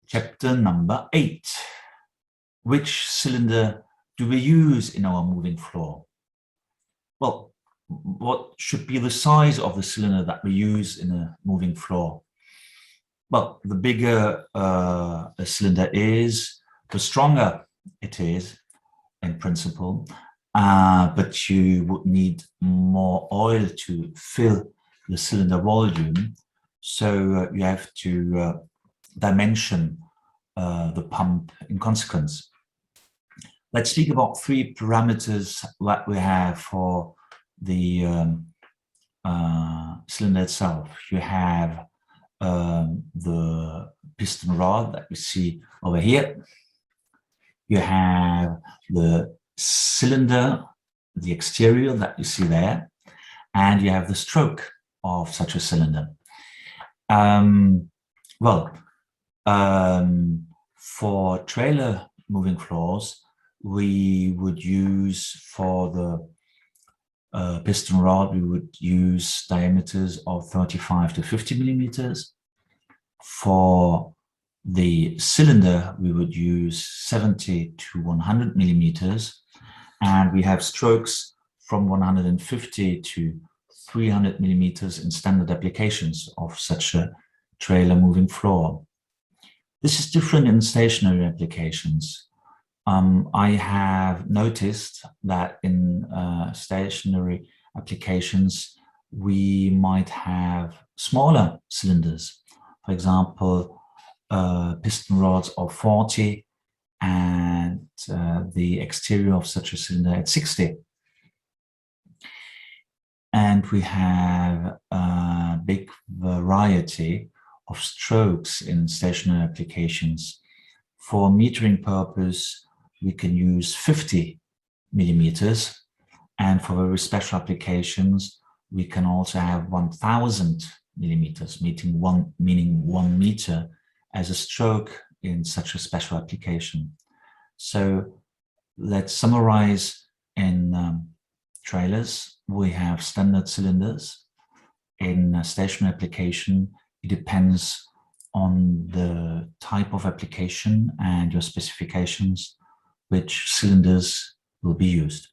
Chapter number 8. Which cylinder do we use in our moving floor? Well, what should be the size of the cylinder that we use in a moving floor? Well, the bigger a cylinder is, the stronger it is in principle, but you would need more oil to fill the cylinder volume. So you have to dimension the pump in consequence. Let's speak about 3 parameters that we have for the cylinder itself. You have the piston rod that you see over here. You have the cylinder, the exterior that you see there, and you have the stroke of such a cylinder. For trailer moving floors, we would use for the piston rod, we would use diameters of 35 to 50 millimeters. For the cylinder, we would use 70 to 100 millimeters, and we have strokes from 150 to 300 millimeters in standard applications of such a trailer moving floor. This is different in stationary applications. I have noticed that in stationary applications, we might have smaller cylinders. For example, piston rods of 40 and the exterior of such a cylinder at 60. And we have a big variety of strokes in stationary applications. For metering purpose, we can use 50 millimeters, and for very special applications, we can also have 1000 millimeters, meaning 1 meter as a stroke in such a special application. So let's summarize. In trailers, we have standard cylinders. In a stationary application, it depends on the type of application and your specifications, which cylinders will be used.